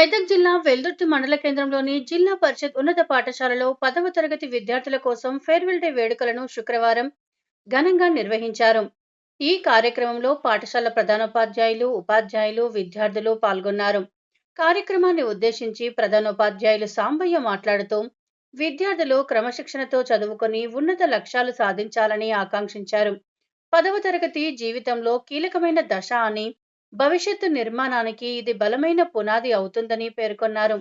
మెదక్ జిల్లా వెల్దుర్తి మండల కేంద్రంలోని జిల్లా పరిషత్ ఉన్నత పాఠశాలలో 10వ తరగతి విద్యార్థుల కోసం ఫేర్వెల్ డే వేడుకలను శుక్రవారం ఘనంగా నిర్వహించారు. ఈ కార్యక్రమంలో పాఠశాల ప్రధానోపాధ్యాయులు, ఉపాధ్యాయులు, విద్యార్థులు పాల్గొన్నారు. కార్యక్రమాన్ని ఉద్దేశించి ప్రధానోపాధ్యాయులు సాంబయ్య మాట్లాడుతూ, విద్యార్థులు క్రమశిక్షణతో చదువుకొని ఉన్నత లక్ష్యాలు సాధించాలని ఆకాంక్షించారు. 10వ తరగతి జీవితంలో కీలకమైన దశ అని, భవిష్యత్తు నిర్మాణానికి ఇది బలమైన పునాది అవుతుందని పేర్కొన్నారు.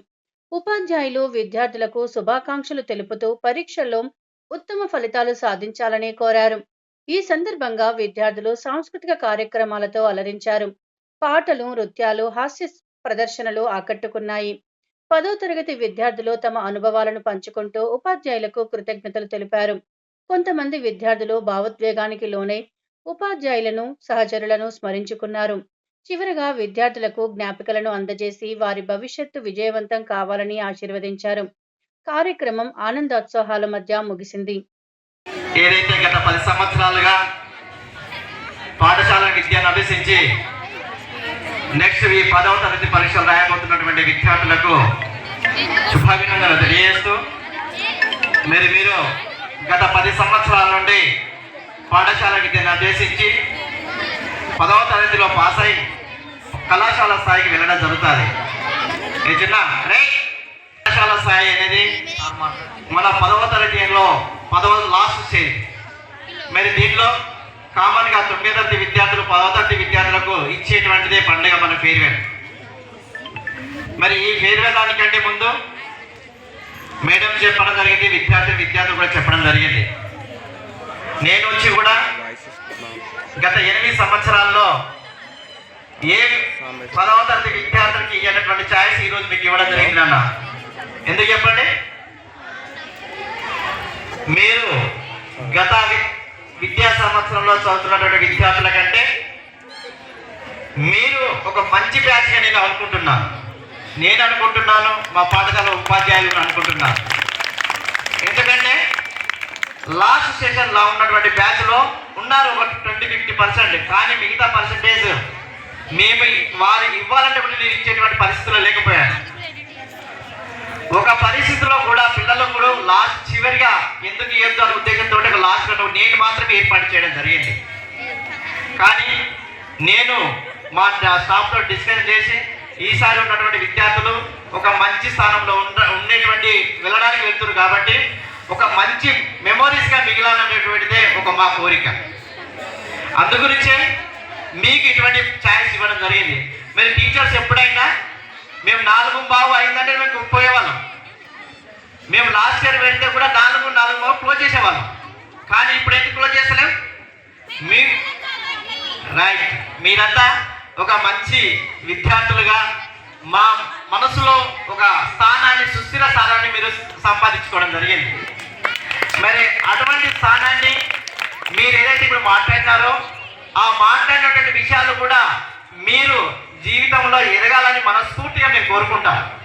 ఉపాధ్యాయులు విద్యార్థులకు శుభాకాంక్షలు తెలుపుతూ పరీక్షల్లో ఉత్తమ ఫలితాలు సాధించాలని కోరారు. ఈ సందర్భంగా విద్యార్థులు సాంస్కృతిక కార్యక్రమాలతో అలరించారు. పాటలు, నృత్యాలు, హాస్య ప్రదర్శనలు ఆకట్టుకున్నాయి. 10వ తరగతి విద్యార్థులు తమ అనుభవాలను పంచుకుంటూ ఉపాధ్యాయులకు కృతజ్ఞతలు తెలిపారు. కొంతమంది విద్యార్థులు భావోద్వేగానికి లోనై ఉపాధ్యాయులను, సహచరులను స్మరించుకున్నారు. చివరగా విద్యార్థులకు జ్ఞాపికలను అందజేసి వారి భవిష్యత్తు విజయవంతం కావాలని ఆశీర్వదించారు. కార్యక్రమం ఆనందోత్సాహాల మధ్య ముగిసింది. ఏదైతే గత 10 సంవత్సరాలుగా పాఠశాల విద్యను అభ్యసించి నెక్స్ట్ ఈ 10వ తరగతి పరీక్షలు రాయబోతున్నటువంటి విద్యార్థులకు శుభాభినందనలు తెలియజేస్తూ, మీరు గత 10 సంవత్సరాల నుండి పాఠశాల విద్యను అభ్యసించి 10వ తరగతిలో పాస్ అయి కళాశాల స్థాయికి వెళ్ళడం జరుగుతుంది. ఈ చిన్న కళాశాల స్థాయి అనేది మన 10వ తరగతిలో 10వ లాస్ట్ స్టేజ్. మరి దీంట్లో కామన్గా 9వ తరగతి విద్యార్థులు 10వ తరగతి విద్యార్థులకు ఇచ్చేటువంటిదే పండుగ మన ఫేర్వెల్. మరి ఈ ఫేర్వెల్ దానికంటే ముందు మేడం చెప్పడం జరిగింది, విద్యార్థులు కూడా చెప్పడం జరిగింది. నేను వచ్చి కూడా గత 8 సంవత్సరాల్లో ఏ 10వ తరగతి విద్యార్థులకి ఇవ్వనటువంటి ఛాయిస్ ఈరోజు మీకు ఇవ్వడం జరిగింది అన్న. ఎందుకు చెప్పండి? మీరు గత విద్యా సంవత్సరంలో చదువుతున్నటువంటి విద్యార్థుల కంటే మీరు ఒక మంచి బ్యాచ్గా నేను అనుకుంటున్నాను, మా పాఠశాల ఉపాధ్యాయులు అనుకుంటున్నాను. ఎందుకంటే లాస్ట్ సెషన్లో ఉన్నటువంటి బ్యాచ్లో ఉన్నారు ఒక 20-50%, కానీ మిగతా పర్సంటేజ్ మేము వారు ఇవ్వాలంటే నేను ఇచ్చేటువంటి పరిస్థితుల్లో లేకపోయాను. ఒక పరిస్థితిలో కూడా పిల్లలు కూడా లాస్ట్ చివరిగా ఎందుకు ఇవ్వద్దు అనే ఉద్దేశంతో లాస్ట్లో నేను మాత్రమే ఏర్పాటు చేయడం జరిగింది. కానీ నేను మా స్టాఫ్తో డిస్కస్ చేసి ఈసారి ఉన్నటువంటి విద్యార్థులు ఒక మంచి స్థానంలో ఉండేటువంటి వెళ్ళడానికి వెళ్తున్నారు కాబట్టి ఒక మంచి మెమోరీస్గా మిగిలాలనేటువంటిదే ఒక మా కోరిక. అందుగురించే మీకు ఇటువంటి ఛాయిస్ ఇవ్వడం జరిగింది. మరి టీచర్స్ ఎప్పుడైనా మేము 4:15 అయిందంటే మేము పోయేవాళ్ళం. మేము లాస్ట్ ఇయర్ వెళ్తే కూడా 4:45 క్లోజ్ చేసేవాళ్ళం. కానీ ఇప్పుడు ఎందుకు క్లోజ్ చేస్తలేం? మీరంతా ఒక మంచి విద్యార్థులుగా మా మనసులో ఒక స్థానాన్ని, సుస్థిర స్థానాన్ని మీరు సంపాదించుకోవడం జరిగింది. మరి అటువంటి స్థానాన్ని మీరు ఏదైతే ఇప్పుడు మాట్లాడినారో ఆ మాట్లాడినటువంటి విషయాలు కూడా మీరు జీవితంలో ఎదగాలని మనస్ఫూర్తిగా మేము కోరుకుంటాం.